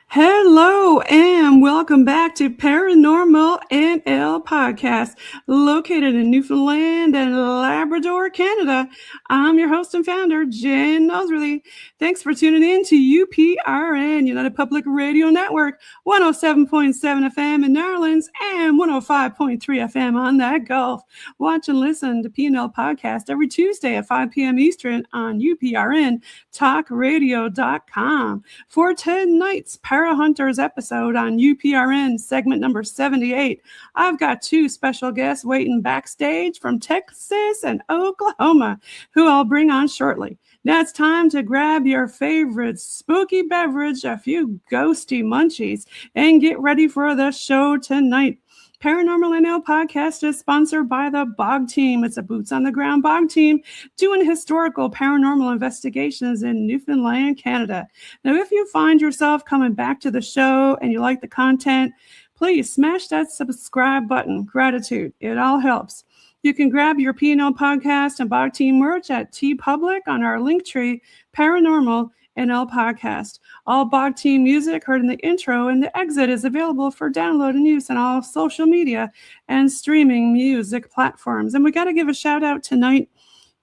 Hello and welcome back to Paranormal NL Podcast, located in Newfoundland and Labrador, Canada. I'm your host and founder, Jen Noseworthy. Thanks for tuning in to UPRN, United Public Radio Network, 107.7 FM in New Orleans and 105.3 FM on that Gulf. Watch and listen to PNL Podcast every Tuesday at 5 p.m. Eastern on UPRNTalkRadio.com. For tonight's Paranormal Hunters episode on UPRN segment number 78, I've got two special guests waiting backstage from Texas and Oklahoma, who I'll bring on shortly. Now it's time to grab your favorite spooky beverage, a few ghosty munchies, and get ready for the show tonight. Paranormal NL Podcast is sponsored by the BOG Team. It's a boots-on-the-ground BOG team doing historical paranormal investigations in Newfoundland, Canada. Now, if you find yourself coming back to the show and you like the content, please smash that subscribe button. Gratitude. It all helps. You can grab your PNL Podcast and BOG Team merch at TeePublic on our Linktree, Paranormal NL Podcast. All BOG Team music heard in the intro and the exit is available for download and use on all social media and streaming music platforms. And we got to give a shout out tonight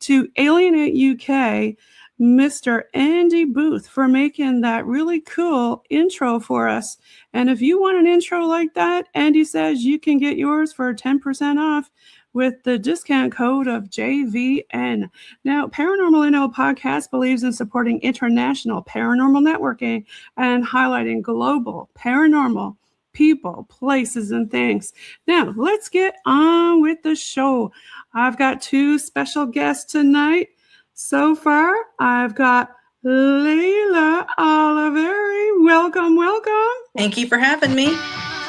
to Alienate UK, Mr. Andy Booth, for making that really cool intro for us. And if you want an intro like that, Andy says you can get yours for 10% off with the discount code of JVN. Now, Paranormal NL Podcast believes in supporting international paranormal networking and highlighting global paranormal people, places, and things. Now, let's get on with the show. I've got two special guests tonight. So far, I've got Leila Olivarri. Welcome, welcome. Thank you for having me.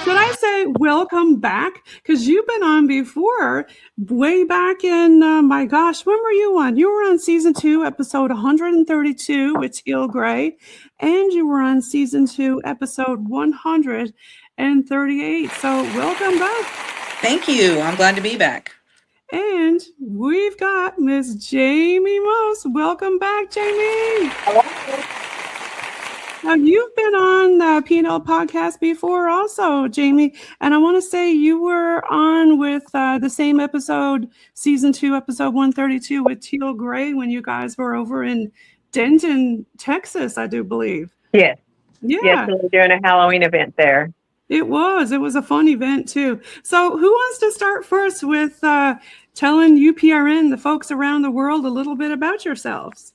Should I say welcome back? Because you've been on before, way back in, my gosh, when were you on? You were on season 2, episode 132 with Teal Gray, and you were on season 2, episode 138. So welcome back. Thank you. I'm glad to be back. And we've got Miss Jamie Mose. Welcome back, Jamie. Hello. Now, you've been on the PNL podcast before also, Jamie, and I want to say you were on with the same episode, season 2, episode 132 with Teal Gray when you guys were over in Denton, Texas, I do believe. Yes. Yeah. Yes, we were doing a Halloween event there. It was a fun event too. So who wants to start first with telling UPRN, the folks around the world, a little bit about yourselves?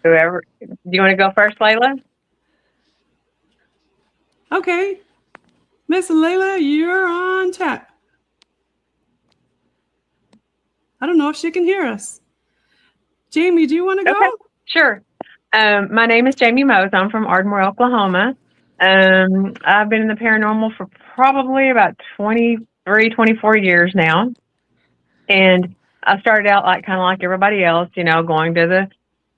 Whoever, do you want to go first, Leila? Okay. Miss Leila, you're on tap. I don't know if she can hear us. Jamie, do you want to go? Okay, sure. My name is Jamie Mose. I'm from Ardmore, Oklahoma. I've been in the paranormal for probably about 23, 24 years now. And I started out kind of like everybody else, going to the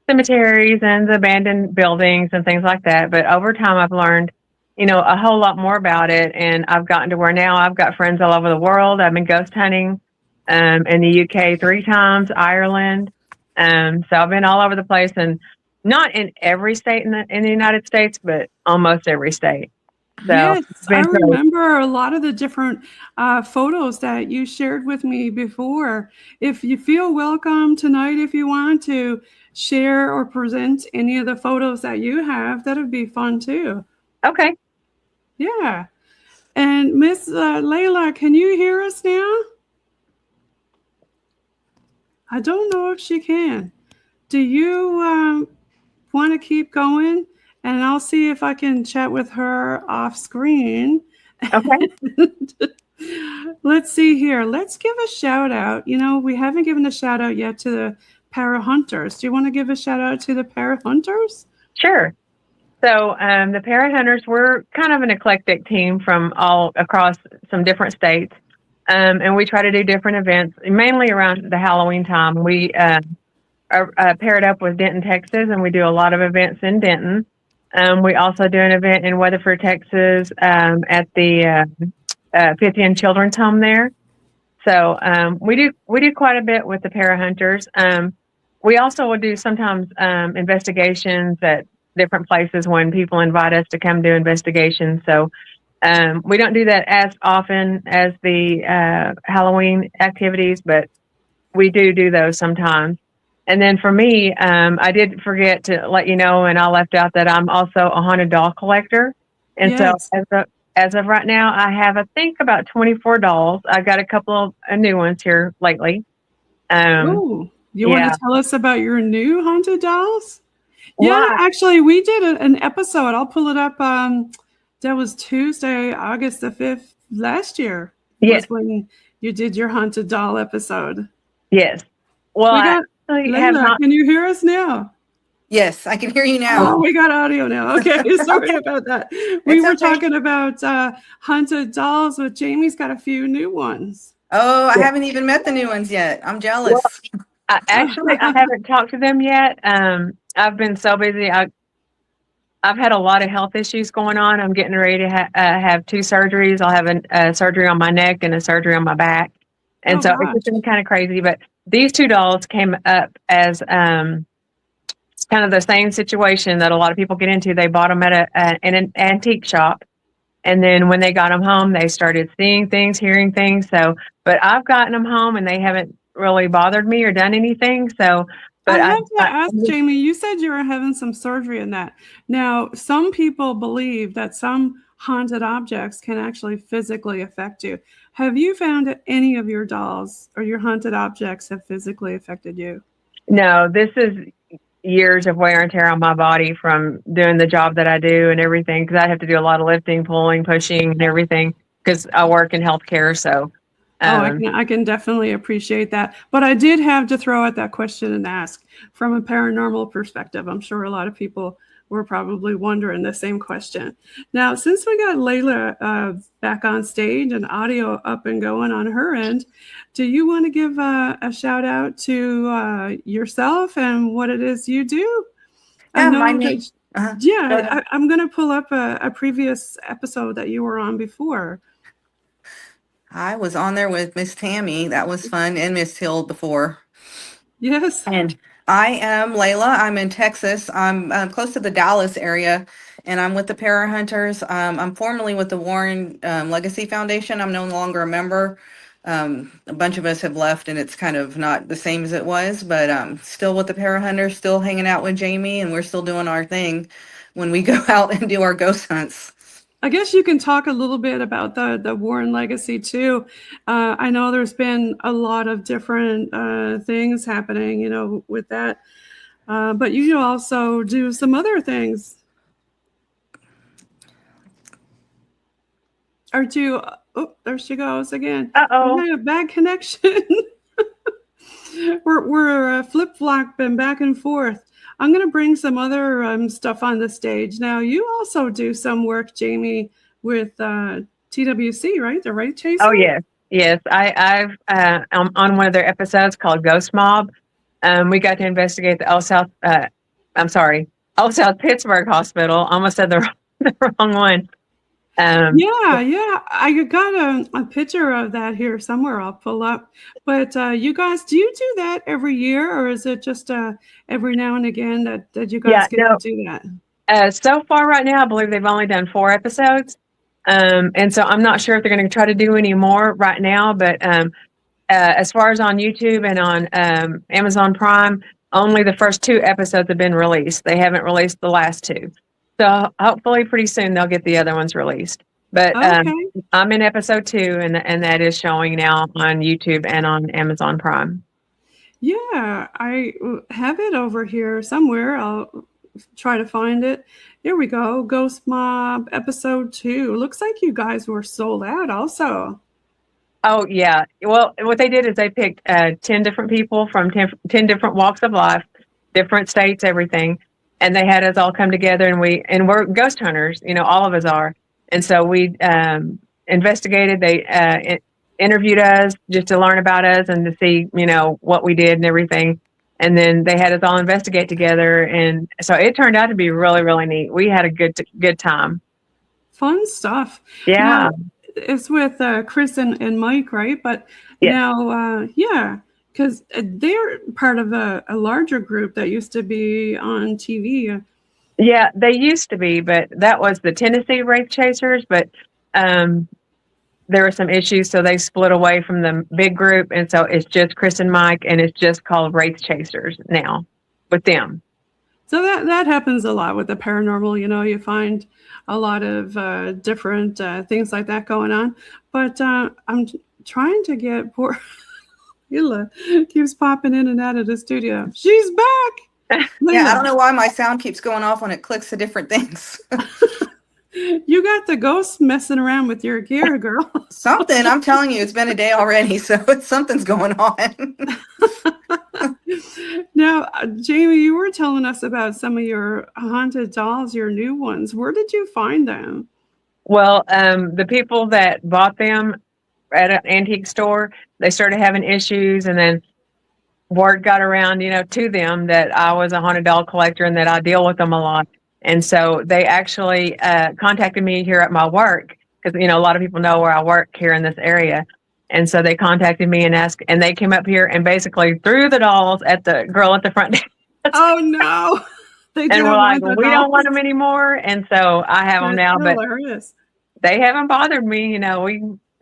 cemeteries and the abandoned buildings and things like that. But over time, I've learned, a whole lot more about it. And I've gotten to where now I've got friends all over the world. I've been ghost hunting in the UK 3 times, Ireland. So I've been all over the place, and not in every state in the United States, but almost every state. So yes, I remember a lot of the different photos that you shared with me before. If you feel welcome tonight, if you want to share or present any of the photos that you have, that would be fun too. Okay. Yeah. And Miss Leila, can you hear us now? I don't know if she can. Do you want to keep going? And I'll see if I can chat with her off screen. Okay. Let's see here. Let's give a shout out. We haven't given a shout out yet to the Para Hunters. Do you want to give a shout out to the Para Hunters? Sure. So the Para Hunters, we're kind of an eclectic team from all across some different states. And we try to do different events, mainly around the Halloween time. We are paired up with Denton, Texas, and we do a lot of events in Denton. We also do an event in Weatherford, Texas, at the Pythian Children's Home there. So we do quite a bit with the Para Hunters. We also will do sometimes investigations at different places when people invite us to come do investigations. So we don't do that as often as the Halloween activities, but we do those sometimes. And then for me, I did forget to let you know, and I left out that I'm also a haunted doll collector. And yes. So as of right now, I have, I think, about 24 dolls. I got a couple of new ones here lately. Ooh, you want to tell us about your new haunted dolls? Yeah, actually, we did an episode. I'll pull it up. That was Tuesday, August the 5th last year. Yes. Was when you did your haunted doll episode. Yes. Well, Leila, can you hear us now? Yes, I can hear you now. Oh, we got audio now. Okay, sorry about that. We were talking about haunted dolls, but Jamie's got a few new ones. Oh, I haven't even met the new ones yet. I'm jealous. Well, I haven't talked to them yet. I've been so busy. I've had a lot of health issues going on. I'm getting ready to have 2 surgeries. I'll have a surgery on my neck and a surgery on my back. And it's just been kind of crazy. But these 2 dolls came up as kind of the same situation that a lot of people get into. They bought them at an antique shop. And then when they got them home, they started seeing things, hearing things. But I've gotten them home and they haven't really bothered me or done anything. So, but I have to ask, Jamie, you said you were having some surgery in that. Now, some people believe that some haunted objects can actually physically affect you. Have you found that any of your dolls or your haunted objects have physically affected you? No, this is years of wear and tear on my body from doing the job that I do and everything, because I have to do a lot of lifting, pulling, pushing, and everything because I work in healthcare. So I can definitely appreciate that. But I did have to throw out that question and ask from a paranormal perspective. I'm sure a lot of people were probably wondering the same question. Now, since we got Leila back on stage and audio up and going on her end, do you want to give a shout out to yourself and what it is you do? Yeah, my name. I'm going to pull up a previous episode that you were on before. I was on there with Miss Tammy. That was fun. And Miss Hill before. Yes. And I am Leila. I'm in Texas. I'm close to the Dallas area, and I'm with the Para Hunters. I'm formerly with the Warren Legacy Foundation. I'm no longer a member. A bunch of us have left, and it's kind of not the same as it was, but still with the Para Hunters, still hanging out with Jamie, and we're still doing our thing when we go out and do our ghost hunts. I guess you can talk a little bit about the Warren legacy too. I know there's been a lot of different things happening, with that. But you also do some other things. Aren't you? Oh, there she goes again. Uh-oh. We have a bad connection. we're flip-flopping back and forth. I'm going to bring some other stuff on the stage. Now, you also do some work, Jamie, with TWC, right? The Right Chaser? Oh, yes. Yes. I'm on one of their episodes called Ghost Mob. We got to investigate the Old South Pittsburgh Hospital. Almost said the wrong one. Yeah. I got a picture of that here somewhere. I'll pull up. But you guys, do you do that every year, or is it just every now and again that you guys get to do that? So far right now, I believe they've only done 4 episodes. And so I'm not sure if they're going to try to do any more right now. But as far as on YouTube and on Amazon Prime, only the first 2 episodes have been released. They haven't released the last 2. So hopefully pretty soon they'll get the other ones released. But I'm in episode 2, and that is showing now on YouTube and on Amazon Prime. Yeah, I have it over here somewhere. I'll try to find it. Here we go. Ghost Mob episode 2. Looks like you guys were sold out also. Oh, yeah. Well, what they did is they picked 10 different people from 10 different walks of life, different states, everything. And they had us all come together, and we're ghost hunters, all of us are. And so we investigated. They interviewed us just to learn about us and to see, what we did and everything. And then they had us all investigate together. And so it turned out to be really, really neat. We had a good time. Fun stuff. Yeah. Now, it's with Chris and Mike, right? But now, because they're part of a larger group that used to be on TV. Yeah, they used to be, but that was the Tennessee Wraith Chasers. But there were some issues, so they split away from the big group. And so it's just Chris and Mike, and it's just called Wraith Chasers now with them. So that happens a lot with the paranormal. You find a lot of different things like that going on. But I'm trying to get poor... Leila keeps popping in and out of the studio. She's back. Yeah, I don't know why my sound keeps going off when it clicks to different things. You got the ghosts messing around with your gear, girl. Something. I'm telling you, it's been a day already, so something's going on. Now, Jamie, you were telling us about some of your haunted dolls, your new ones. Where did you find them? Well, the people that bought them at an antique store, they started having issues, and then word got around, to them that I was a haunted doll collector and that I deal with them a lot. And so they actually contacted me here at my work because, a lot of people know where I work here in this area. And so they contacted me and asked, and they came up here and basically threw the dolls at the girl at the front desk. Oh, no. And we're like, we don't want them anymore. And so I have them now, but they haven't bothered me.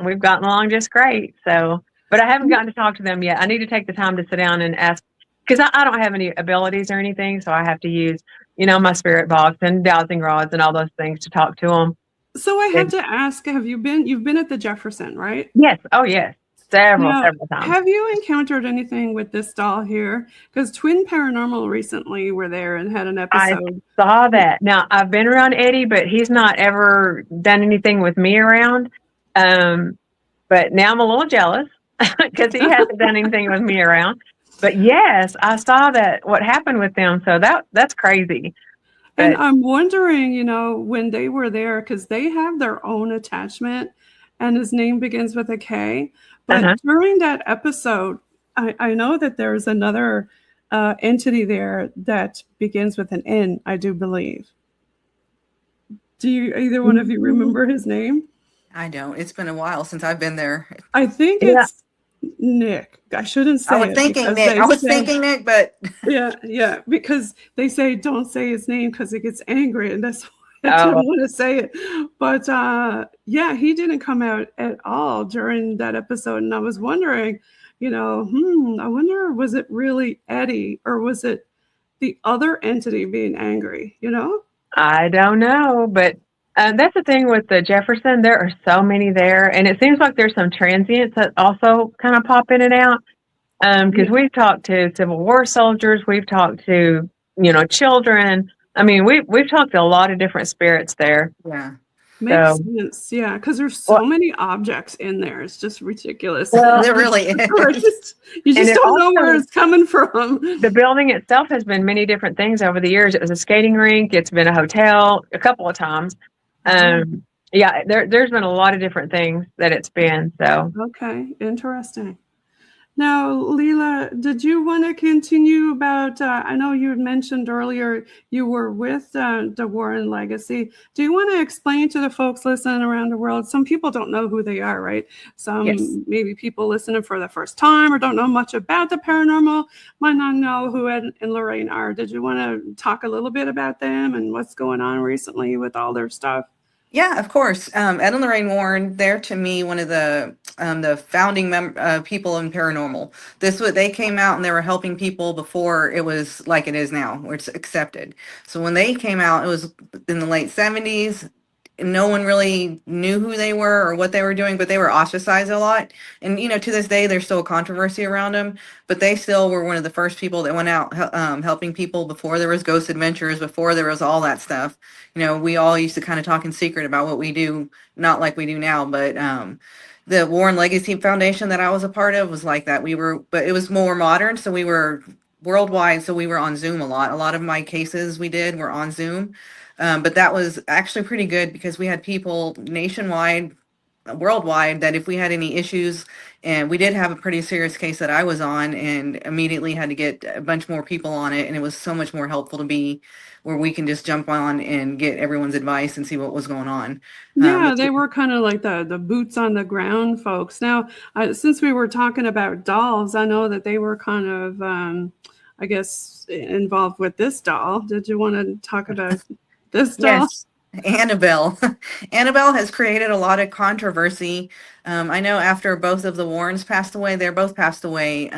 We've gotten along just great. So, but I haven't gotten to talk to them yet. I need to take the time to sit down and ask, because I don't have any abilities or anything. So I have to use, my spirit box and dowsing rods and all those things to talk to them. So I have to ask, you've been at the Jefferson, right? Yes. Oh, yes. Several times. Have you encountered anything with this doll here? Because Twin Paranormal recently were there and had an episode. I saw that. Now, I've been around Eddie, but he's not ever done anything with me around. But now I'm a little jealous because he hasn't done anything with me around. But yes, I saw that, what happened with them. So that's crazy. But, and I'm wondering, when they were there, because they have their own attachment and his name begins with a K. But during that episode, I know that there's another entity there that begins with an N, I do believe. Do you, either one of you remember his name? I don't. It's been a while since I've been there. I think it's Nick. I shouldn't say I was thinking Nick, but yeah, because they say don't say his name because it gets angry, and that's why I didn't want to say it. But he didn't come out at all during that episode, and I was wondering, I wonder, was it really Eddie or was it the other entity being angry? I don't know, but That's the thing with the Jefferson. There are so many there, and it seems like there's some transients that also kind of pop in and out. Because we've talked to Civil War soldiers, we've talked to children. I mean, we've talked to a lot of different spirits there. Yeah. Makes sense. Yeah, because there's so many objects in there. It's just ridiculous. Well, it really is. You just don't know where it's coming from. The building itself has been many different things over the years. It was a skating rink. It's been a hotel a couple of times. Yeah, there's been a lot of different things that it's been. So okay, interesting. Now, Leila, did you want to continue about, I know you had mentioned earlier you were with the Warren Legacy. Do you want to explain to the folks listening around the world? Some people don't know who they are, right? Some maybe people listening for the first time or don't know much about the paranormal might not know who Ed and Lorraine are. Did you want to talk a little bit about them and what's going on recently with all their stuff? Yeah, of course. Ed and Lorraine Warren, they're to me one of the founding people in paranormal. They came out and they were helping people before it was like it is now, where it's accepted. So when they came out, it was in the late 70s. No one really knew who they were or what they were doing, but they were ostracized a lot. And, to this day, there's still a controversy around them, but they still were one of the first people that went out helping people before there was Ghost Adventures, before there was all that stuff. We all used to kind of talk in secret about what we do, not like we do now, but the Warren Legacy Foundation that I was a part of was like that. But it was more modern, so we were worldwide, so we were on Zoom a lot. A lot of my cases we did were on Zoom. But that was actually pretty good because we had people nationwide, worldwide, that if we had any issues, and we did have a pretty serious case that I was on and immediately had to get a bunch more people on it. And it was so much more helpful to be where we can just jump on and get everyone's advice and see what was going on. Yeah, they were kind of like the boots on the ground folks. Now, since we were talking about dolls, I know that they were kind of, I guess, involved with this doll. Did you want to talk about this doll? Yes, Annabelle. Annabelle has created a lot of controversy. I know after both of the Warrens passed away, they're both passed away.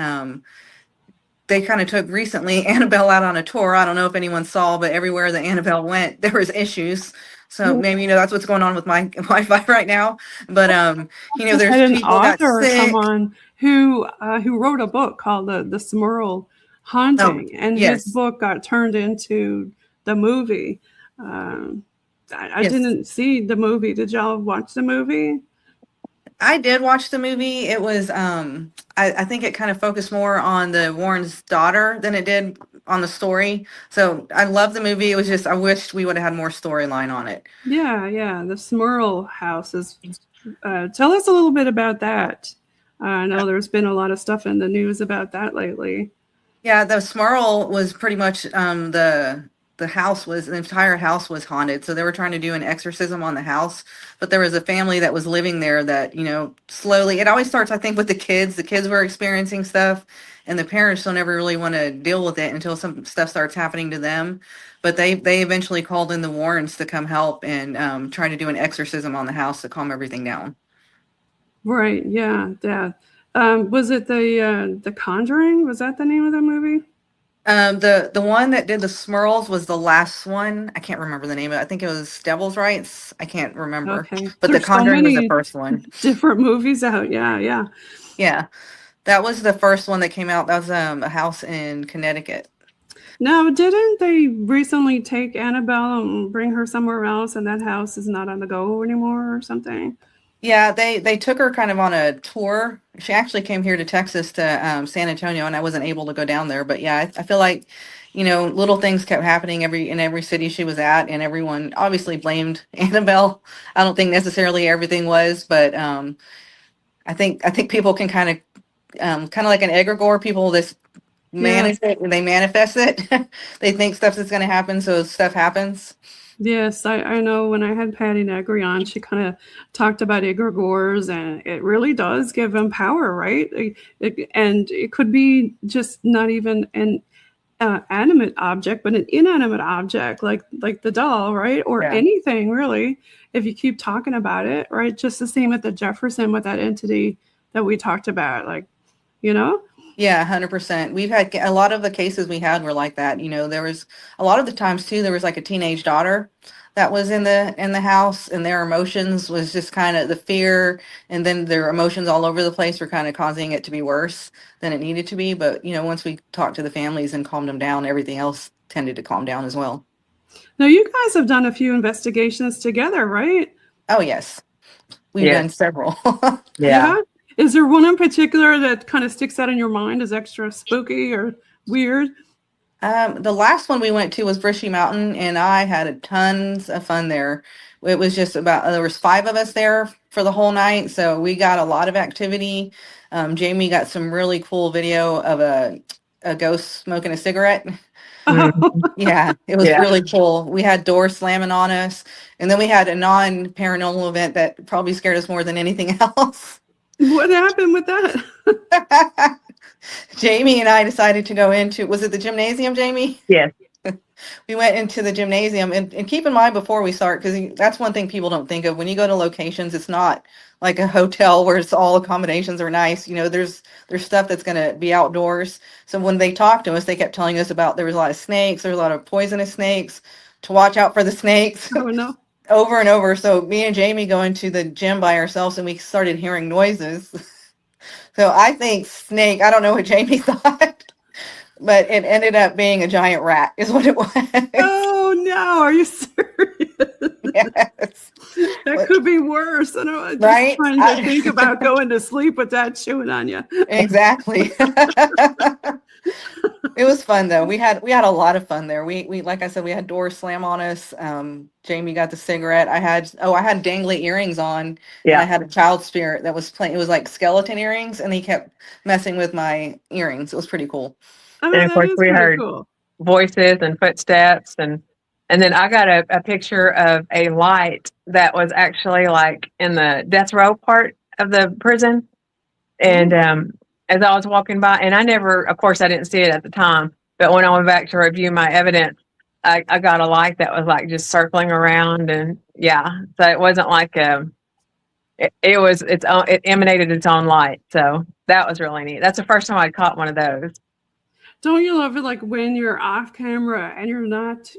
They kind of took recently Annabelle out on a tour. I don't know if anyone saw, but everywhere that Annabelle went, there was issues. So maybe that's what's going on with my Wi-Fi right now. But there's an people author got sick. Someone who wrote a book called the Smurl Haunting, and his book got turned into the movie. I didn't see the movie. Did y'all watch the movie? I did watch the movie. It was, I think it kind of focused more on the Warren's daughter than it did on the story. So I love the movie. It was just, I wished we would have had more storyline on it. Yeah. The Smurl house is, tell us a little bit about that. I know there's been a lot of stuff in the news about that lately. Yeah, the Smurl was pretty much, the entire house was haunted. So they were trying to do an exorcism on the house, but there was a family that was living there that, slowly, it always starts, I think, with the kids. The kids were experiencing stuff and the parents don't ever really want to deal with it until some stuff starts happening to them. But they eventually called in the Warrens to come help and try to do an exorcism on the house to calm everything down. Right. Yeah. Was it the Conjuring? Was that the name of the movie? The one that did the Smurls was the last one. I can't remember the name of it. I think it was Devil's Rights. I can't remember. Okay. But There's the Conjuring was the so first one. Different movies out. Yeah. Yeah. That was the first one that came out. That was a house in Connecticut. Now, didn't they recently take Annabelle and bring her somewhere else, and that house is not on the go anymore or something? Yeah, they took her kind of on a tour. She actually came here to Texas to San Antonio, and I wasn't able to go down there. But yeah, I feel like, little things kept happening in every city she was at, and everyone obviously blamed Annabelle. I don't think necessarily everything was, but I think people can kind of like an egregore. People just manage it and they manifest it. They think stuff is going to happen, so stuff happens. Yes, I know when I had Patty Negri on, she kind of talked about egregores, and it really does give them power, right? And it could be just not even an animate object, but an inanimate object, like the doll, right? Or anything, really, if you keep talking about it, right? Just the same at the Jefferson with that entity that we talked about, Yeah, 100%. We've had a lot of the cases we had were like that. There was a lot of the times too, there was like a teenage daughter that was in the house, and their emotions was just kind of the fear, and then their emotions all over the place were kind of causing it to be worse than it needed to be. But once we talked to the families and calmed them down, everything else tended to calm down as well. Now, you guys have done a few investigations together, right? Oh yes, we've done several. Yeah. Is there one in particular that kind of sticks out in your mind as extra spooky or weird? The last one we went to was Brushy Mountain, and I had tons of fun there. It was just there was 5 of us there for the whole night, so we got a lot of activity. Jamie got some really cool video of a ghost smoking a cigarette. Yeah, it was really cool. We had doors slamming on us, and then we had a non-paranormal event that probably scared us more than anything else. What happened with that? Jamie and I decided to go into, was it the gymnasium, Jamie? Yes. We went into the gymnasium, and keep in mind before we start, because that's one thing people don't think of. When you go to locations, it's not like a hotel where it's all accommodations are nice. There's stuff that's going to be outdoors. So when they talked to us, they kept telling us about there was a lot of snakes, there was a lot of poisonous snakes, to watch out for the snakes. Oh, no. Over and over. So me and Jamie go into the gym by ourselves, and we started hearing noises. So I think snake, I don't know what Jamie thought, but it ended up being a giant rat is what it was. Oh, no. Are you serious? Yes. That could be worse. I know. Just Right? trying to think about going to sleep with that chewing on you. Exactly. It was fun though. We had a lot of fun there. We like I said, we had doors slam on us. Jamie got the cigarette. I had dangly earrings on. Yeah. And I had a child spirit that was playing. It was like skeleton earrings, and he kept messing with my earrings. It was pretty cool. Oh, And of course, we heard cool. voices and footsteps, and then I got a picture of a light that was actually like in the death row part of the prison. And as I was walking by, and of course I didn't see it at the time, but when I went back to review my evidence, I got a light that was like just circling around, and so it wasn't like it emanated its own light. So that was really neat. That's the first time I caught one of those. Don't you love it, like when you're off camera and you're not,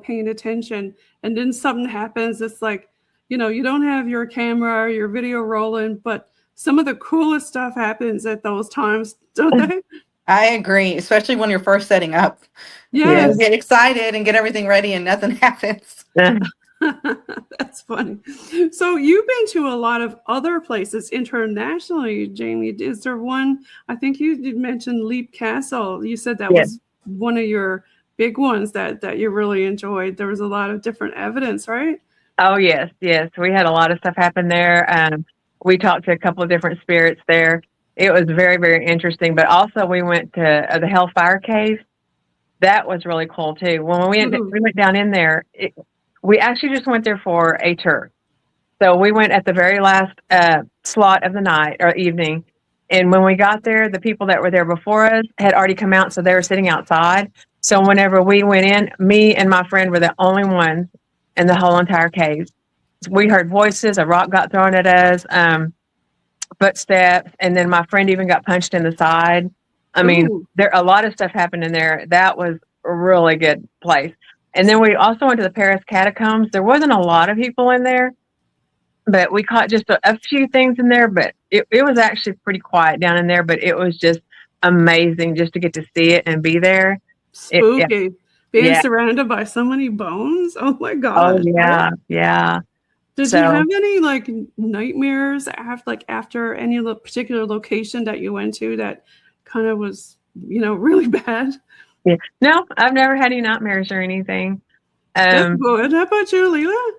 paying attention, and then something happens? It's like, you don't have your camera or your video rolling, but some of the coolest stuff happens at those times, don't they? I agree, especially when you're first setting up. Yes. You get excited and get everything ready, and nothing happens. That's funny. So you've been to a lot of other places internationally, Jamie. Is there one? I think you did mention Leap Castle. You said that was one of your big ones that you really enjoyed. There was a lot of different evidence, right? Oh, yes. We had a lot of stuff happen there. We talked to a couple of different spirits there. It was very, very interesting. But also we went to the Hellfire Cave. That was really cool too. When we went down in there, we actually just went there for a tour. So we went at the very last slot of the night or evening. And when we got there, the people that were there before us had already come out. So they were sitting outside. So whenever we went in, me and my friend were the only ones in the whole entire cave. We heard voices, a rock got thrown at us, footsteps, and then my friend even got punched in the side. I mean, a lot of stuff happened in there. That was a really good place. And then we also went to the Paris catacombs. There wasn't a lot of people in there, but we caught just a few things in there, but it was actually pretty quiet down in there, but it was just amazing just to get to see it and be there. Spooky. Being surrounded by so many bones. Oh my God. Oh yeah. Did you have any like nightmares after any particular location that you went to that kind of was, really bad? Yeah. No, I've never had any nightmares or anything. That's good. How about you, Leila?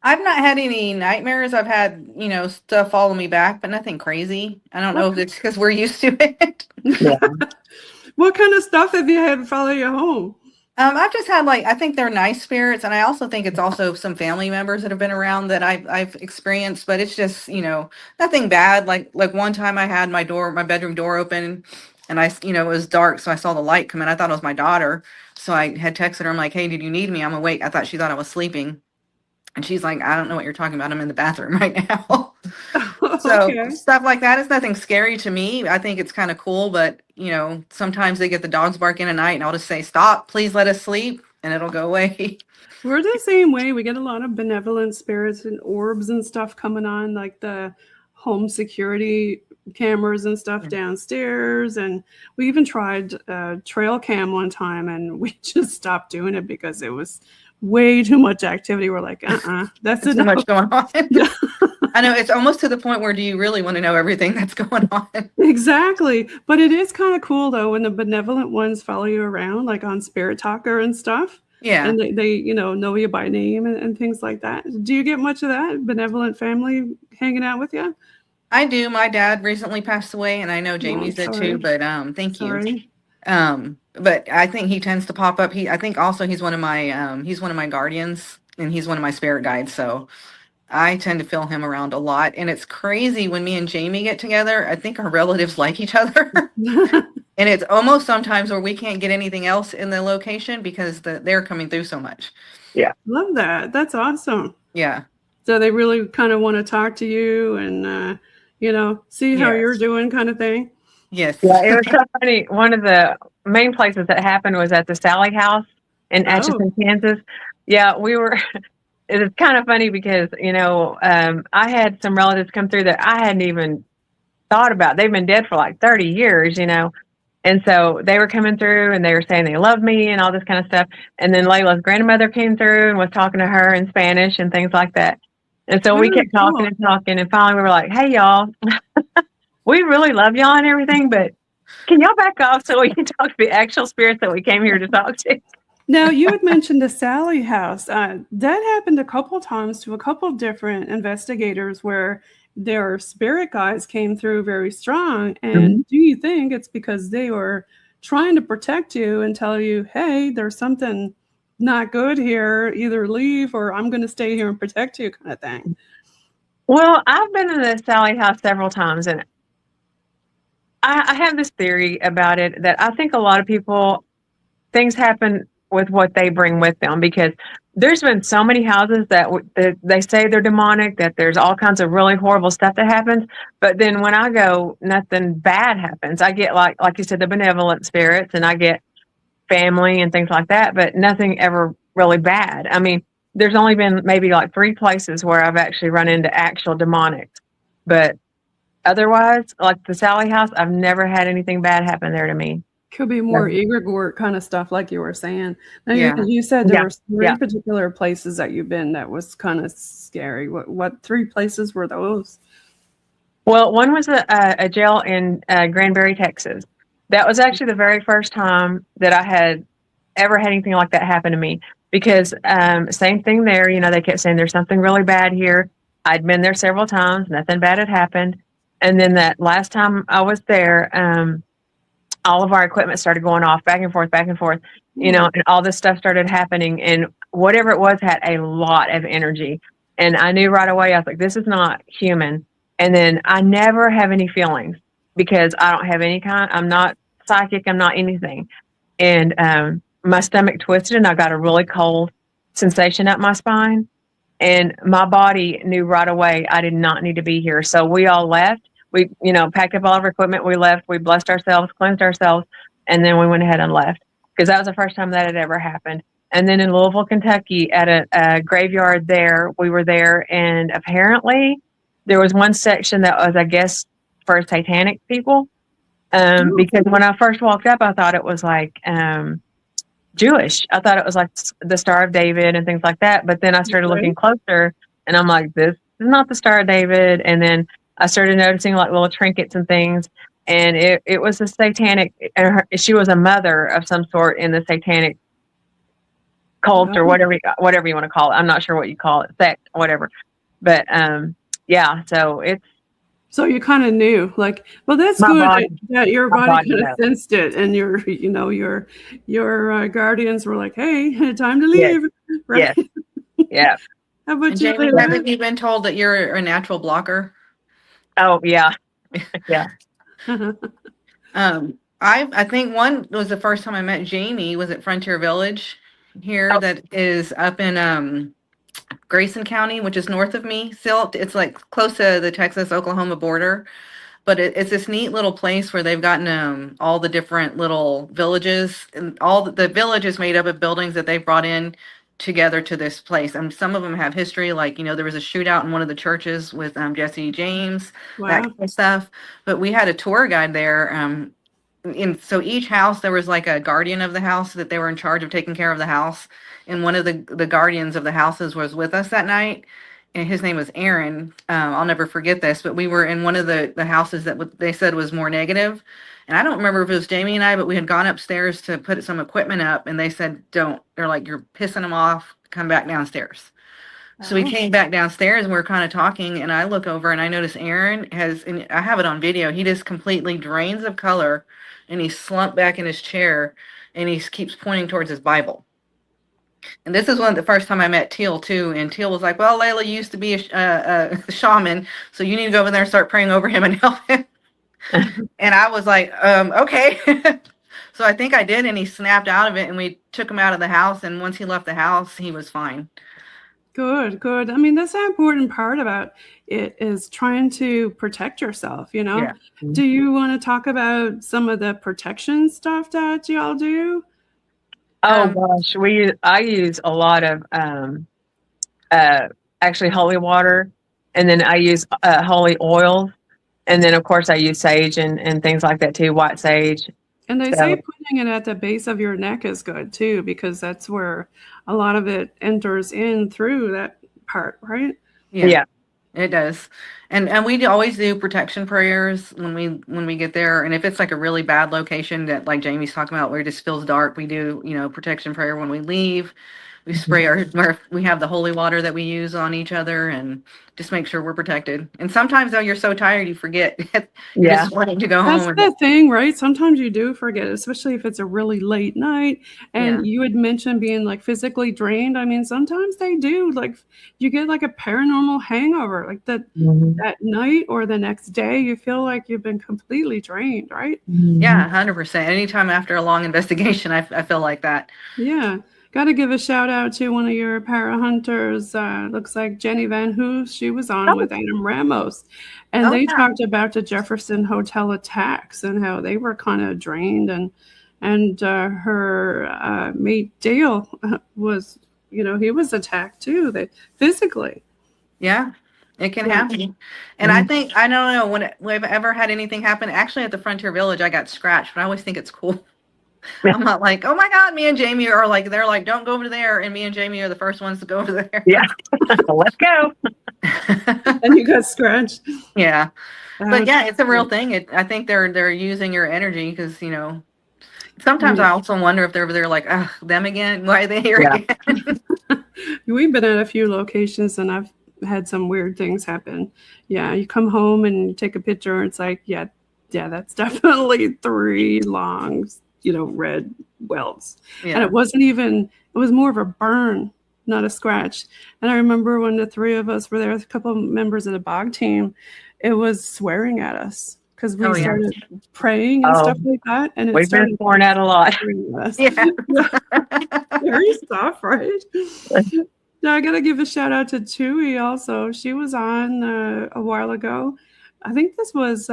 I've not had any nightmares. I've had, stuff follow me back, but nothing crazy. I don't know if it's because we're used to it. Yeah. What kind of stuff have you had follow you home? I've just had I think they're nice spirits, and I also think it's also some family members that have been around that I've experienced, but it's just, nothing bad. Like one time I had my bedroom door open, and it was dark, so I saw the light come in. I thought it was my daughter. So I had texted her. I'm like, hey, did you need me? I'm awake. I thought she thought I was sleeping. And she's like, I don't know what you're talking about. I'm in the bathroom right now. So stuff like that is nothing scary to me. I think it's kind of cool, but sometimes they get the dogs barking at night, and I'll just say, stop, please let us sleep, and it'll go away. We're the same way. We get a lot of benevolent spirits and orbs and stuff coming on, like the home security cameras and stuff downstairs. And we even tried trail cam one time, and we just stopped doing it because it was way too much activity. We're like, that's too much going on. I know, it's almost to the point where do you really want to know everything that's going on? Exactly. But it is kind of cool though when the benevolent ones follow you around, like on Spirit Talker and stuff. Yeah. And they know you by name and things like that. Do you get much of that benevolent family hanging out with you? I do. My dad recently passed away, and I know Jamie's did too, but thank you. But I think he tends to pop up. I think also he's one of my guardians, and he's one of my spirit guides, so I tend to feel him around a lot. And it's crazy when me and Jamie get together, I think our relatives like each other. And it's almost sometimes where we can't get anything else in the location because they're coming through so much. Yeah. Love that. That's awesome. Yeah. So they really kind of want to talk to you and, see how you're doing kind of thing. Yes. Yeah, it was so funny. One of the main places that happened was at the Sally House in Atchison, Kansas. Yeah, it was kind of funny because, I had some relatives come through that I hadn't even thought about. They've been dead for like 30 years, And so they were coming through and they were saying they love me and all this kind of stuff. And then Leila's grandmother came through and was talking to her in Spanish and things like that. And so we kept talking and talking. And finally we were like, hey, y'all, we really love y'all and everything, but can y'all back off so we can talk to the actual spirits that we came here to talk to? Now, you had mentioned the Sally House. That happened a couple times to a couple different investigators where their spirit guides came through very strong. And do you think it's because they were trying to protect you and tell you, hey, there's something not good here, either leave or I'm going to stay here and protect you kind of thing? Well, I've been in the Sally House several times, and I have this theory about it that I think a lot of people, things happen with what they bring with them, because there's been so many houses that they say they're demonic, that there's all kinds of really horrible stuff that happens. But then when I go, nothing bad happens. I get like you said, the benevolent spirits, and I get family and things like that, but nothing ever really bad. I mean, there's only been maybe like 3 places where I've actually run into actual demonics, but otherwise, like the Sally House, I've never had anything bad happen there to me. Could be more egregore kind of stuff, like you were saying. Now, you said there were 3 particular places that you've been that was kind of scary. What 3 places were those? Well, one was a jail in Granbury, Texas. That was actually the very first time that I had ever had anything like that happen to me, because same thing there. They kept saying there's something really bad here. I'd been there several times. Nothing bad had happened. And then that last time I was there, all of our equipment started going off back and forth, and all this stuff started happening. And whatever it was had a lot of energy. And I knew right away, I was like, this is not human. And then I never have any feelings because I don't have any I'm not psychic. I'm not anything. And my stomach twisted and I got a really cold sensation up my spine. And my body knew right away I did not need to be here. So we all left. We, packed up all of our equipment. We left. We blessed ourselves, cleansed ourselves, and then we went ahead and left, because that was the first time that had ever happened. And then in Louisville, Kentucky, at a graveyard there, we were there, and apparently there was one section that was, I guess, for satanic people, because when I first walked up, I thought it was like Jewish. I thought it was like the Star of David and things like that. But then I started looking closer, and I'm like, this is not the Star of David. And then I started noticing like little trinkets and things, and it was a satanic. She was a mother of some sort in the satanic cult or whatever you want to call it. I'm not sure what you call it, sect, whatever. But so you kind of knew, like, well, that's good that your body kind of sensed it, and your guardians were like, hey, time to leave, right? Yes. Yeah. How about you, Jamie, haven't you been told that you're a natural blocker? Oh, yeah. Yeah. I think one was the first time I met Jamie was at Frontier Village here, that is up in Grayson County, which is north of me. Still, it's like close to the Texas-Oklahoma border. But it's this neat little place where they've gotten all the different little villages, and all the village is made up of buildings that they brought in together to this place. And some of them have history, like, there was a shootout in one of the churches with Jesse James, that kind of stuff. But we had a tour guide there. So each house, there was like a guardian of the house that they were in charge of taking care of the house. And one of the guardians of the houses was with us that night. And his name was Aaron. I'll never forget this, but we were in one of the houses that they said was more negative. And I don't remember if it was Jamie and I, but we had gone upstairs to put some equipment up, and they said, don't. They're like, you're pissing them off. Come back downstairs. So we came back downstairs, and we were kind of talking, and I look over and I notice Aaron and I have it on video, he just completely drains of color, and he's slumped back in his chair, and he keeps pointing towards his Bible. And this is one of the first time I met Teal too. And Teal was like, well, Leila used to be a shaman, so you need to go over there and start praying over him and help him. And I was like, okay. So I think I did. And he snapped out of it, and we took him out of the house. And once he left the house, he was fine. Good, good. I mean, that's the important part about it, is trying to protect yourself, Yeah. Do you want to talk about some of the protection stuff that y'all do? Oh gosh, I use a lot of actually holy water, and then I use holy oil, and then of course I use sage and things like that too, white sage. And they say putting it at the base of your neck is good too, because that's where a lot of it enters in through that part, right? Yeah. It does. And we always do protection prayers when we get there. And if it's like a really bad location that, like Jamie's talking about, where it just feels dark, we do, protection prayer when we leave. We spray we have the holy water that we use on each other, and just make sure we're protected. And sometimes though, you're so tired, you forget. You're just wanting to go home. That's the thing, right? Sometimes you do forget, especially if it's a really late night. And you had mentioned being like physically drained. I mean, sometimes they do, like you get like a paranormal hangover, like that night or the next day, you feel like you've been completely drained, right? Yeah, 100%. Anytime after a long investigation, I feel like that. Yeah. Got to give a shout out to one of your para hunters. Looks like Jenny Van Hoos. She was on with Adam Ramos, and they talked about the Jefferson Hotel attacks and how they were kind of drained, and her mate Dale was, he was attacked too, physically. Yeah, it can happen. And I think, I don't know when we've ever had anything happen. Actually, at the Frontier Village, I got scratched, but I always think it's cool. I'm not like, oh my God, me and Jamie are like, they're like, don't go over there. And me and Jamie are the first ones to go over there. Yeah. Let's go. And you got scratched. Yeah. But yeah, it's a real thing. I think they're using your energy because, sometimes I also wonder if they're like, them again. Why are they here again? We've been at a few locations, and I've had some weird things happen. Yeah. You come home and you take a picture, and it's like, yeah, that's definitely 3 long red welts. And it was more of a burn, not a scratch. And I remember when the 3 of us were there, a couple of members of the BOG team, it was swearing at us because we started praying and stuff like that. And we've been pouring out a lot. Yeah. Very soft, right? Now I got to give a shout out to Tue also. She was on a while ago. I think this was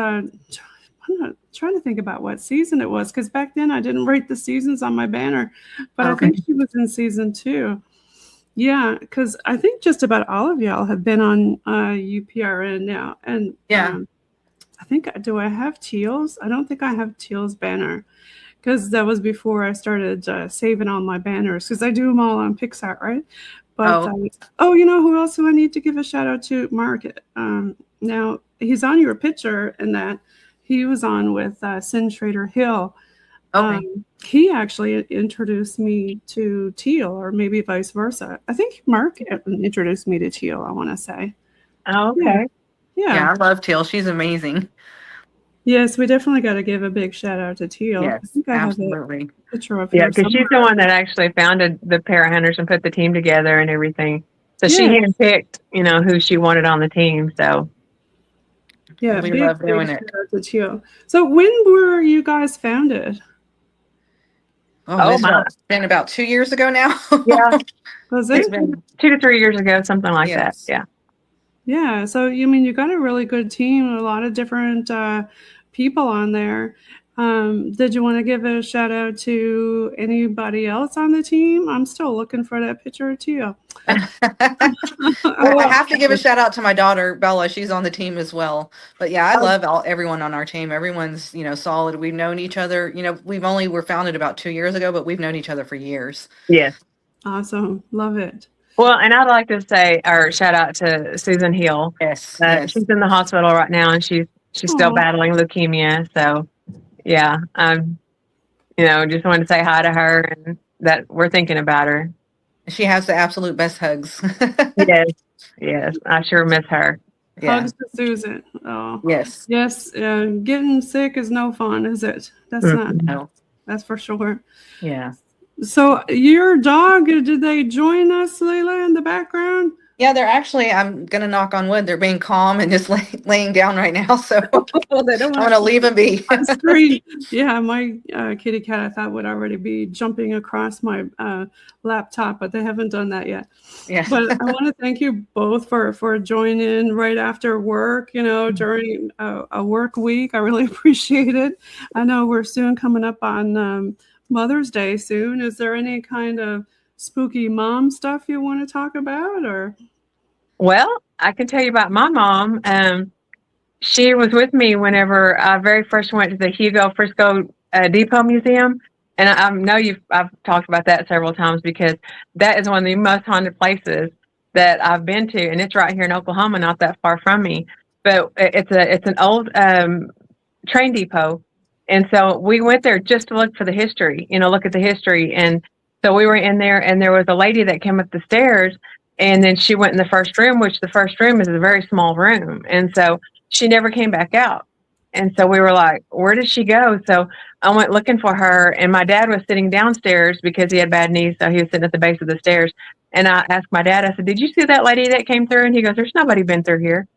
I'm not trying to think about what season it was, because back then I didn't write the seasons on my banner, but I think she was in season 2. Yeah, because I think just about all of y'all have been on UPRN now. And I think, do I have Teal's? I don't think I have Teal's banner, because that was before I started saving all my banners, because I do them all on Pixar, right? But you know who else do I need to give a shout out to? Market. Now he's on your picture, and that he was on with Sin Trader Hill. He actually introduced me to Teal, or maybe vice versa. I think Mark introduced me to Teal, I want to say. Oh, okay. Yeah, I love Teal. She's amazing. Yes, we definitely got to give a big shout out to Teal. Yes, I think I absolutely. have a picture of her. Yeah, because she's the one that actually founded the Para Hunters and put the team together and everything. So she handpicked, who she wanted on the team. So. Yeah, we love doing it. So when were you guys founded? It's been about 2 years ago now. Yeah. Was it? It's been 2 to 3 years ago, something like that. Yeah. Yeah. So, you got a really good team, a lot of different people on there. Did you want to give a shout out to anybody else on the team? I'm still looking for that picture too. Well, I have to give a shout out to my daughter, Bella. She's on the team as well. But yeah, I love everyone on our team. Everyone's, solid. We've known each other. We're founded about 2 years ago, but we've known each other for years. Yes. Awesome. Love it. Well, and I'd like to say, or shout out to Susan Hill. Yes. She's in the hospital right now, and she's still battling leukemia. So, yeah, just wanted to say hi to her and that we're thinking about her. She has the absolute best hugs. Yes, I sure miss her. Yeah. Hugs to Susan. Oh, yes. Getting sick is no fun, is it? That's not. No. That's for sure. Yeah. So your dog, did they join us, Leila, in the background? Yeah, they're actually, I'm going to knock on wood. They're being calm and just laying down right now. So They don't I'm going to leave them be. Yeah, my kitty cat, I thought, would already be jumping across my laptop, but they haven't done that yet. Yeah. But I want to thank you both for joining right after work, during a work week. I really appreciate it. I know we're soon coming up on Mother's Day soon. Is there any kind of spooky mom stuff you want to talk about, or? Well, I can tell you about my mom. She was with me whenever I very first went to the Hugo Frisco Depot Museum. And I know I've talked about that several times because that is one of the most haunted places that I've been to. And it's right here in Oklahoma, not that far from me. But it's an old train depot. And so we went there just to look for the history, look at the history. And so we were in there, and there was a lady that came up the stairs, and then she went in the first room, which the first room is a very small room. And so she never came back out. And so we were like, where did she go? So I went looking for her, and my dad was sitting downstairs because he had bad knees. So he was sitting at the base of the stairs. And I asked my dad, I said, did you see that lady that came through? And he goes, there's nobody been through here.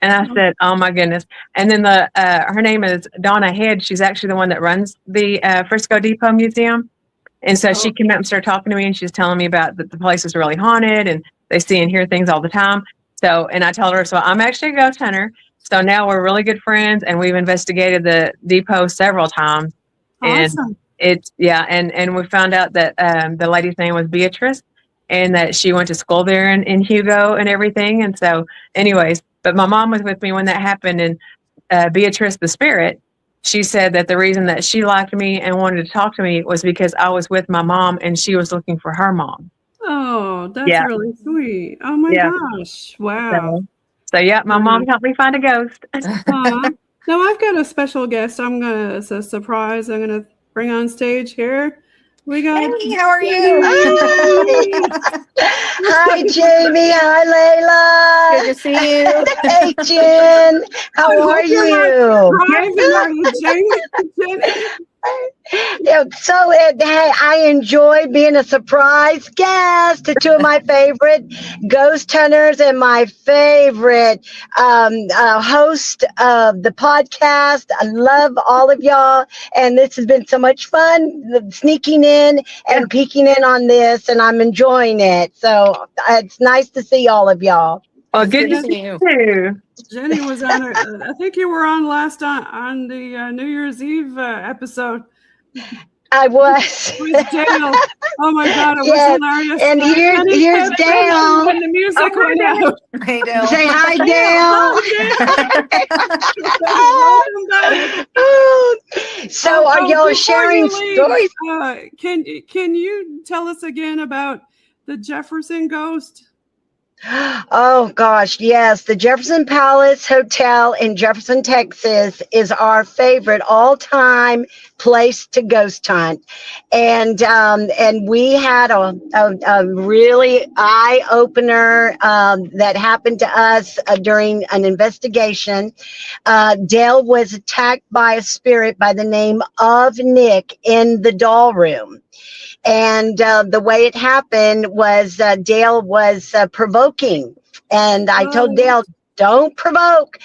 And I said, oh my goodness. And then her name is Donna Head. She's actually the one that runs the Frisco Depot Museum. And so she came up and started talking to me, and she's telling me about that the place is really haunted and they see and hear things all the time. So, and I told her, so I'm actually a ghost hunter. So now we're really good friends, and we've investigated the depot several times. Awesome. And and we found out that the lady's name was Beatrice, and that she went to school there in Hugo and everything. And so anyways, but my mom was with me when that happened, and Beatrice, the spirit, she said that the reason that she liked me and wanted to talk to me was because I was with my mom and she was looking for her mom. Oh, that's really sweet. Oh my gosh. Wow. So yeah, my mom helped me find a ghost. Now I've got a special guest. It's a surprise. I'm going to bring on stage here. We got. Hey, how are you? Hi, Jamie. Hi, Leila. Good to see you. Hey, Jen. How are you? Yeah, so hey, I enjoy being a surprise guest to two of my favorite ghost hunters and my favorite host of the podcast. I love all of y'all, and this has been so much fun sneaking in and peeking in on this, and I'm enjoying it. So it's nice to see all of y'all. Well, good to see you too. Jenny was on. I think you were on last on the New Year's Eve episode. I was. With Dale. Oh my God, it was hilarious. And here's Dale. When the music went out. Hey, Dale. Say hi, Dale. So are y'all sharing stories? Can you tell us again about the Jefferson ghost? Oh gosh, yes. The Jefferson Palace Hotel in Jefferson, Texas is our favorite all-time place to ghost hunt. And we had a really eye-opener that happened to us during an investigation. Dale was attacked by a spirit by the name of Nick in the doll room. And the way it happened was Dale was provoking. And I told Dale, don't provoke,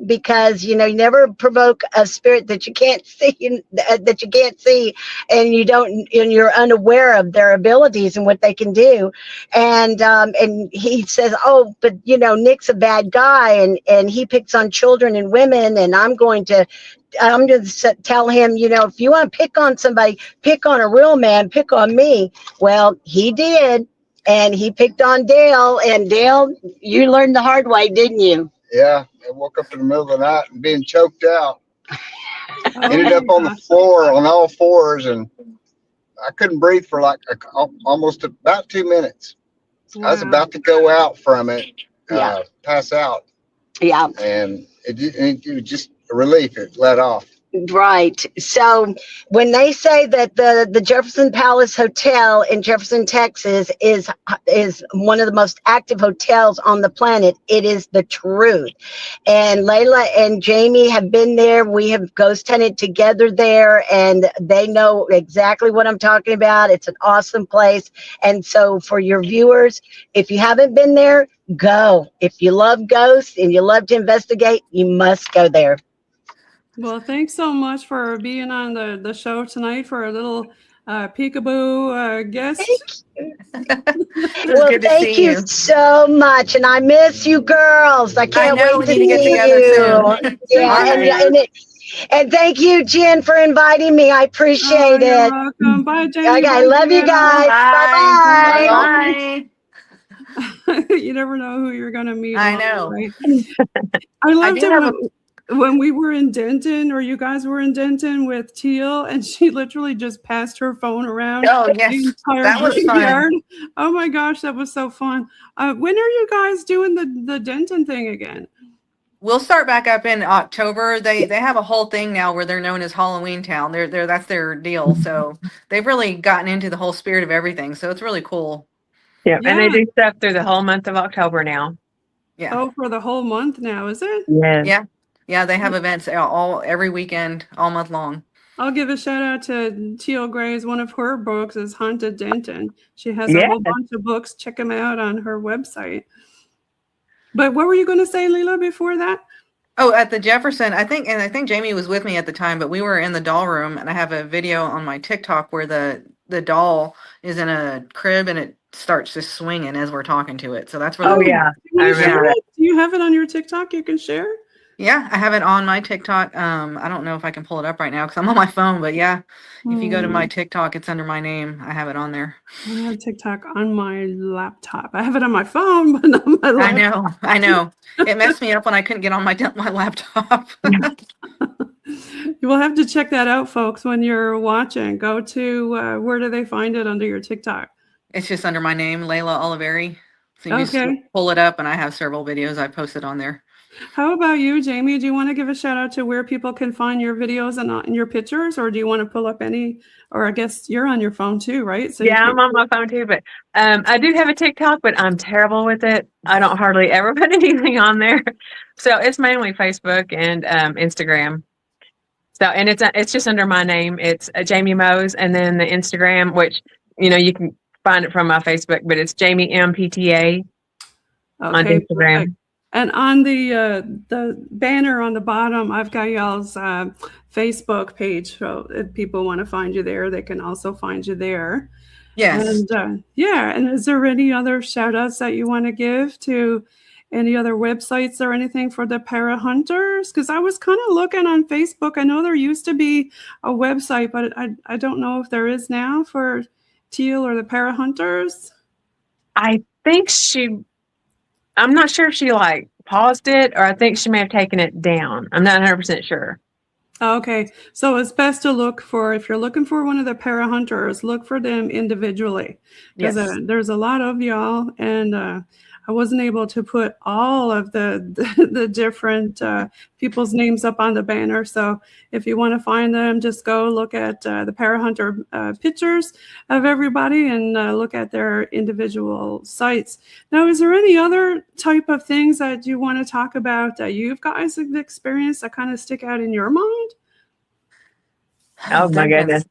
because you never provoke a spirit that you can't see, and you're unaware of their abilities and what they can do. And he says, oh, but Nick's a bad guy, and he picks on children and women, and I'm going to tell him, if you want to pick on somebody, pick on a real man, pick on me. Well, he did. And he picked on Dale. And Dale, you learned the hard way, didn't you? Yeah. I woke up in the middle of the night and being choked out. Ended up on the floor on all fours, and I couldn't breathe for like almost about 2 minutes. Wow. I was about to go out from it, pass out. Yeah. And it was just a relief. It let off. Right. So when they say that the Jefferson Palace Hotel in Jefferson, Texas is one of the most active hotels on the planet, it is the truth. And Leila and Jamie have been there. We have ghost hunted together there, and they know exactly what I'm talking about. It's an awesome place. And so for your viewers, if you haven't been there, go. If you love ghosts and you love to investigate, you must go there. Well, thanks so much for being on the show tonight for a little peekaboo guest. Well, thank you so much, and I miss you girls. I can't wait to get together soon. Yeah, and thank you, Jen, for inviting me. I appreciate it. You're welcome. Bye, Jamie. Okay, love you guys. Bye. Bye. You never know who you're going to meet. I know. Right? I loved it when we were in Denton, or you guys were in Denton with Teal, and she literally just passed her phone around. Oh, yes. That was fun. Oh, my gosh. That was so fun. When are you guys doing the Denton thing again? We'll start back up in October. They have a whole thing now where they're known as Halloween Town. That's their deal. So they've really gotten into the whole spirit of everything. So it's really cool. Yeah, and they do stuff through the whole month of October now. Yeah. Oh, for the whole month now, is it? Yeah. Yeah, they have events every weekend, all month long. I'll give a shout out to Teal Gray's. One of her books is Haunted Denton. She has a whole bunch of books. Check them out on her website. But what were you going to say, Leila, before that? Oh, at the Jefferson, I think Jamie was with me at the time, but we were in the doll room, and I have a video on my TikTok where the doll is in a crib and it starts just swinging as we're talking to it. So that's really I remember that. Do you have it on your TikTok you can share? Yeah, I have it on my TikTok. I don't know if I can pull it up right now because I'm on my phone, but yeah, if you go to my TikTok, it's under my name. I have it on there. I have TikTok on my laptop. I have it on my phone, but not on my laptop. I know. It messed me up when I couldn't get on my laptop. You will have to check that out, folks, when you're watching. Go to, where do they find it under your TikTok? It's just under my name, Leila Olivarri. So you just pull it up, and I have several videos I posted on there. How about you, Jamie? Do you want to give a shout out to where people can find your videos and your pictures, or do you want to pull up any? Or I guess you're on your phone too, right? So yeah, I'm on my phone too, but I do have a TikTok, but I'm terrible with it. I don't hardly ever put anything on there. So it's mainly Facebook and Instagram. So, and it's just under my name. It's Jamie Mose, and then the Instagram, which you can find it from my Facebook, but it's Jamie MPTA on Instagram. Perfect. And on the banner on the bottom, I've got y'all's Facebook page. So if people want to find you there, they can also find you there. Yes. And and is there any other shout outs that you want to give to any other websites or anything for the Para Hunters? Because I was kind of looking on Facebook. I know there used to be a website, but I don't know if there is now for Teal or the Para Hunters. I think I'm not sure if she paused it, or I think she may have taken it down. I'm not 100% sure. Okay. So it's best to look for, if you're looking for one of the Para Hunters, look for them individually. Because there's a lot of y'all, and I wasn't able to put all of the different people's names up on the banner. So if you want to find them, just go look at the Para Hunter pictures of everybody and look at their individual sites. Now, is there any other type of things that you want to talk about that you guys have experienced that kind of stick out in your mind? Oh my goodness.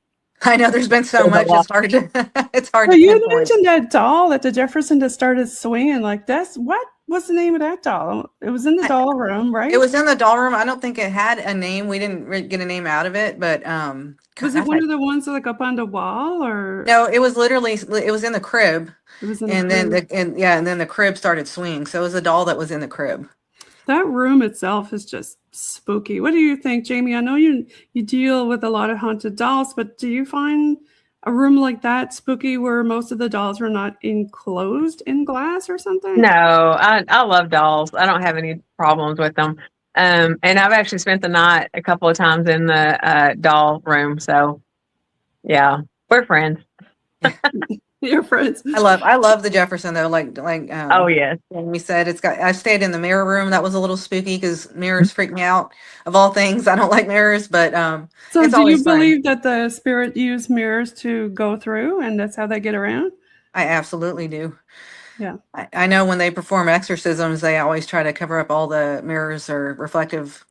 I know there's been so much. It's hard to you mentioned that doll at the Jefferson that started swinging like this. What What's the name of that doll? It was in the doll room, right? It was in the doll room. I don't think it had a name. We didn't get a name out of it, but was it one of the ones like up on the wall, or no? It was literally it was in the crib, it was in and the then crib? and then the crib started swinging. So it was a doll that was in the crib. That room itself is just spooky. What do you think, Jamie? I know you deal with a lot of haunted dolls, but do you find a room like that spooky where most of the dolls were not enclosed in glass or something? No, I love dolls. I don't have any problems with them. And I've actually spent the night a couple of times in the doll room. So yeah, we're friends. Your friends. I love the Jefferson though. Oh yes. We said I stayed in the mirror room. That was a little spooky because mirrors freak me out. Of all things, I don't like mirrors, but so it's do you fun. believe that the spirit use mirrors to go through, and that's how they get around? I absolutely do. Yeah. I know when they perform exorcisms, they always try to cover up all the mirrors or reflective,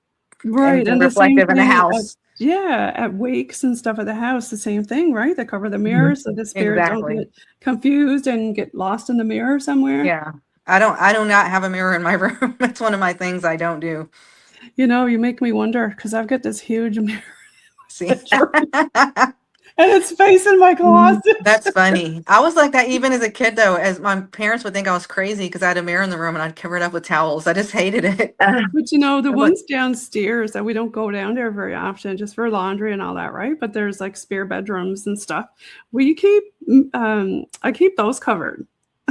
right? And reflective in the house. At wakes and stuff at the house, the same thing, right? They cover the mirrors so the spirits don't get confused and get lost in the mirror somewhere. Yeah. I do not have a mirror in my room. That's one of my things I don't do. You know, you make me wonder because I've got this huge mirror. See? And it's facing my closet. That's funny. I was like that even as a kid, though, as my parents would think I was crazy because I had a mirror in the room and I'd cover it up with towels. I just hated it. But you know, the ones downstairs that we don't go down there very often, just for laundry and all that, right? But there's like spare bedrooms and stuff. I keep those covered.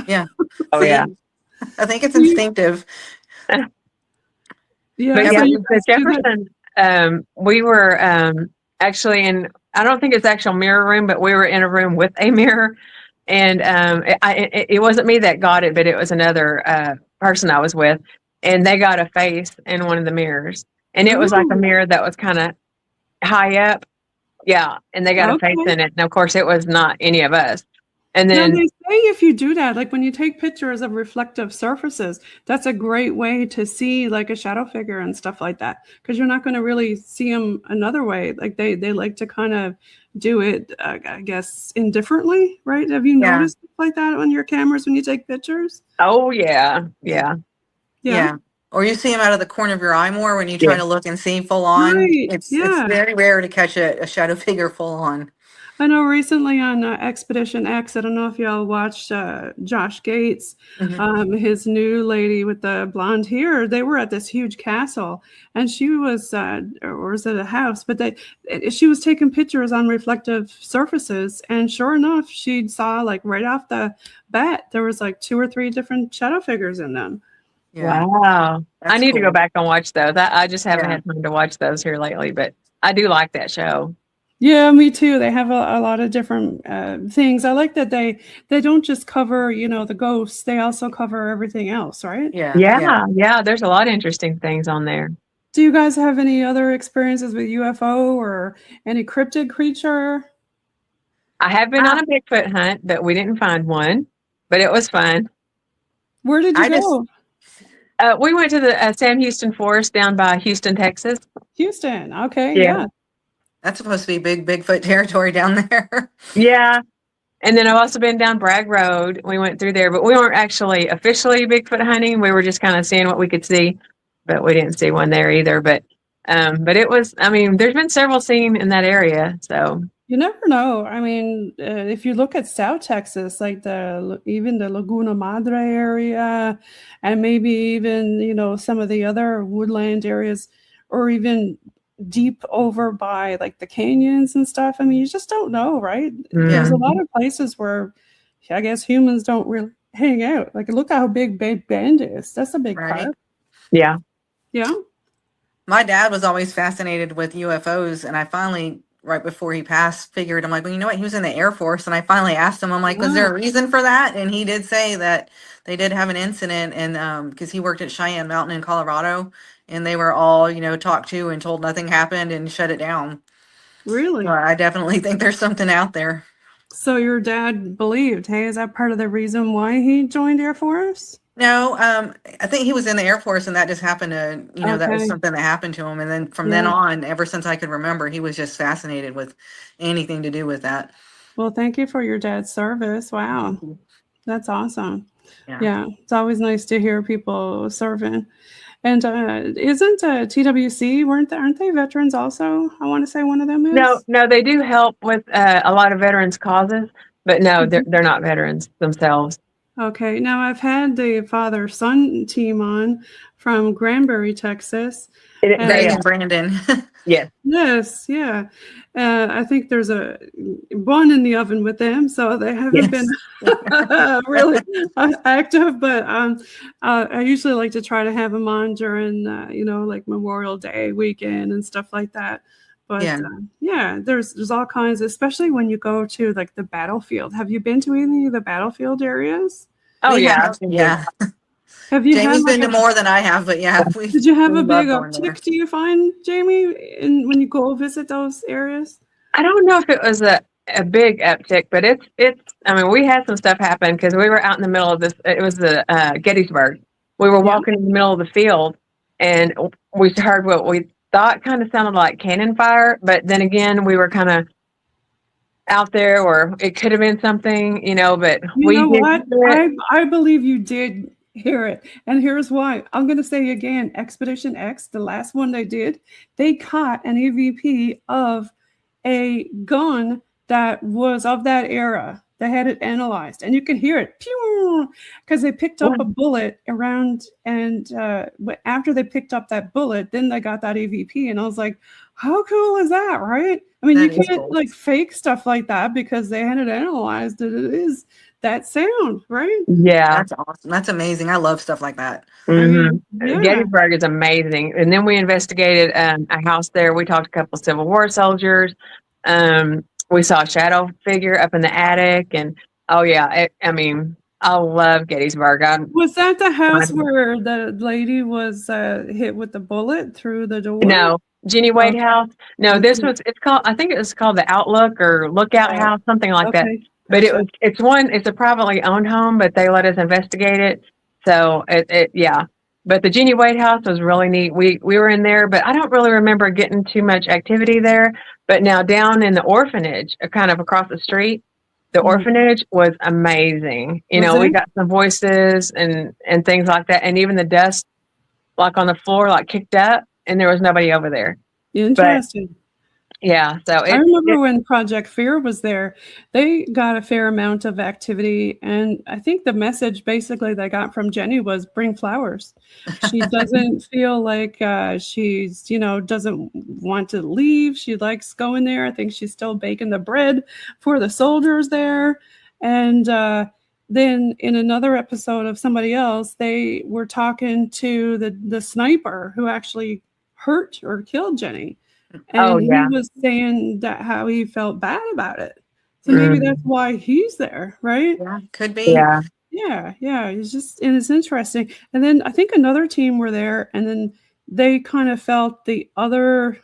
Yeah. Oh yeah. I think it's instinctive. Yeah. But so the Jefferson, we were actually in, I don't think it's actual mirror room, but we were in a room with a mirror, and it wasn't me that got it, but it was another person I was with, and they got a face in one of the mirrors, and it was like a mirror that was kind of high up, yeah, and they got a face in it, and of course it was not any of us. And then they say if you do that, like when you take pictures of reflective surfaces, that's a great way to see like a shadow figure and stuff like that, because you're not going to really see them another way. Like they like to kind of do it, I guess, indifferently, right? Have you noticed stuff like that on your cameras when you take pictures? Oh yeah. Or you see them out of the corner of your eye more when you try to look and see full on. Right. It's very rare to catch a shadow figure full on. I know recently on Expedition X, I don't know if y'all watched Josh Gates, his new lady with the blonde hair. They were at this huge castle, and she was, or was it a house? But she was taking pictures on reflective surfaces, and sure enough, she saw like right off the bat there was like 2 or 3 different shadow figures in them. Yeah. Wow, I need to go back and watch those. I just haven't had time to watch those here lately, but I do like that show. Yeah, me too. They have a lot of different things. I like that they don't just cover, the ghosts. They also cover everything else, right? Yeah. There's a lot of interesting things on there. Do you guys have any other experiences with UFO or any cryptid creature? I have been on a Bigfoot hunt, but we didn't find one. But it was fun. Where did you go? We went to the Sam Houston Forest down by Houston, Texas. Houston, okay, yeah. That's supposed to be Bigfoot territory down there. Yeah. And then I've also been down Bragg Road. We went through there, but we weren't actually officially Bigfoot hunting. We were just kind of seeing what we could see, but we didn't see one there either. But it was, there's been several seen in that area. So you never know. If you look at South Texas, like even the Laguna Madre area, and maybe even, some of the other woodland areas, or even deep over by like the canyons and stuff. You just don't know, right? There's a lot of places where I guess humans don't really hang out. Like look how big Big Bend is. That's a big park. Yeah. My dad was always fascinated with UFOs, and I finally, right before he passed, figured, I'm like, well, you know what? He was in the Air Force, and I finally asked him, I'm like, was there a reason for that? And he did say that they did have an incident, and because he worked at Cheyenne Mountain in Colorado, and they were all, talked to and told nothing happened and shut it down. Really? So I definitely think there's something out there. So your dad believed, hey, is that part of the reason why he joined Air Force? No, I think he was in the Air Force, and that just happened to, that was something that happened to him. And then from then on, ever since I could remember, he was just fascinated with anything to do with that. Well, thank you for your dad's service. Wow. That's awesome. Yeah, it's always nice to hear people serving. And isn't TWC, aren't they veterans also? I want to say one of them is. No, they do help with a lot of veterans causes, but no, they're not veterans themselves. Okay, now I've had the father-son team on from Granbury, Texas. Greg and Brandon. Yes, yeah. I think there's a one in the oven with them, so they haven't been really active. But I usually like to try to have them on during, like Memorial Day weekend and stuff like that. But there's all kinds, especially when you go to like the battlefield. Have you been to any of the battlefield areas? Oh yeah. Have you Jamie's been to more than I have, but yeah. Did you have a big uptick, do you find, Jamie, when you go visit those areas? I don't know if it was a big uptick, but it's. I mean, we had some stuff happen because we were out in the middle of this. It was the Gettysburg. We were walking in the middle of the field, and we heard what we thought kind of sounded like cannon fire. But then again, we were kind of out there, or it could have been something, But I believe you did hear it, and here's why. I'm going to say again, Expedition X, the last one they did, they caught an EVP of a gun that was of that era. They had it analyzed, and you could hear it because they picked up a bullet around, and after they picked up that bullet, then they got that EVP, and I was like, how cool is that, right? I mean, that you can't like fake stuff like that because they had it analyzed, and it is that sound, right? Yeah. That's awesome. That's amazing. I love stuff like that. Mm-hmm. Gettysburg is amazing. And then we investigated a house there. We talked to a couple of Civil War soldiers. We saw a shadow figure up in the attic. And I love Gettysburg. Was that the house where the lady was hit with the bullet through the door? No. Jenny Wade House? No, I think it was called the Outlook or Lookout House, something like that. But it's a privately owned home, but they let us investigate it. So But the Jenny Wade House was really neat. We were in there, but I don't really remember getting too much activity there. But now down in the orphanage, kind of across the street, the orphanage was amazing. We got some voices and things like that, and even the dust, like on the floor, like kicked up, and there was nobody over there. Interesting. So I remember when Project Fear was there, they got a fair amount of activity. And I think the message basically they got from Jenny was bring flowers. She doesn't feel like she's, doesn't want to leave. She likes going there. I think she's still baking the bread for the soldiers there. And then in another episode of somebody else, they were talking to the sniper who actually hurt or killed Jenny. And he was saying that how he felt bad about it. So maybe that's why he's there, right? Yeah, could be. Yeah. It's interesting. And then I think another team were there, and then they kind of felt the other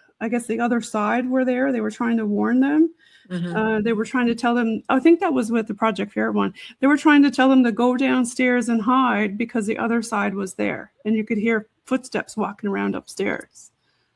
side were there. They were trying to warn them. Mm-hmm. They were trying to tell them, I think that was with the Project Fair one. They were trying to tell them to go downstairs and hide because the other side was there. And you could hear footsteps walking around upstairs.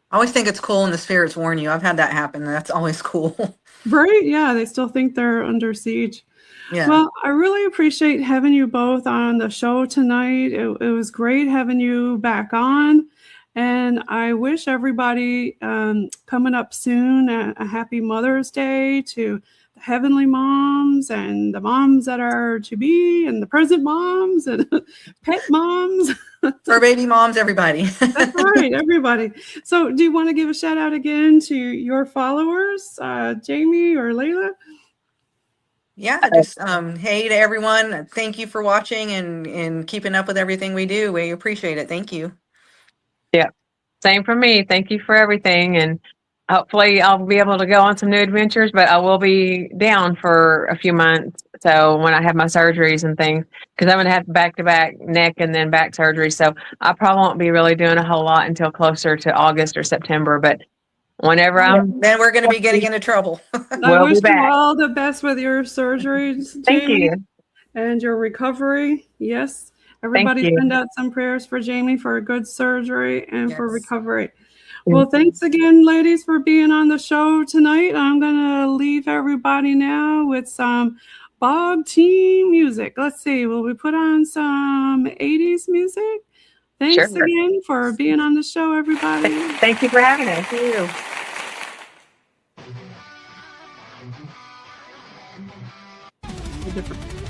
I always think it's cool when the spirits warn you. I've had that happen. That's always cool. Right. Yeah. They still think they're under siege. Yeah. Well, I really appreciate having you both on the show tonight. It was great having you back on. And I wish everybody coming up soon a happy Mother's Day to the heavenly moms and the moms that are to be and the present moms and pet moms. For baby moms, everybody. That's right, everybody. So do you want to give a shout out again to your followers, Jamie or Leila? Yeah, just hey to everyone. Thank you for watching and keeping up with everything we do. We appreciate it. Thank you. Yeah, same for me. Thank you for everything. And hopefully I'll be able to go on some new adventures, but I will be down for a few months. So when I have my surgeries and things, because I'm going to have back-to-back neck and then back surgery. So I probably won't be really doing a whole lot until closer to August or September. But whenever then we're going to be getting into trouble. I wish you all the best with your surgeries. Thank you. And your recovery. Yes. Everybody send out some prayers for Jamie for a good surgery and for recovery. Well, thanks again, ladies, for being on the show tonight. I'm going to leave everybody now with some BOG Team music. Let's see. Will we put on some 80s music? Thanks Sure. again for being on the show, everybody. Thank you for having us. Thank you. Different.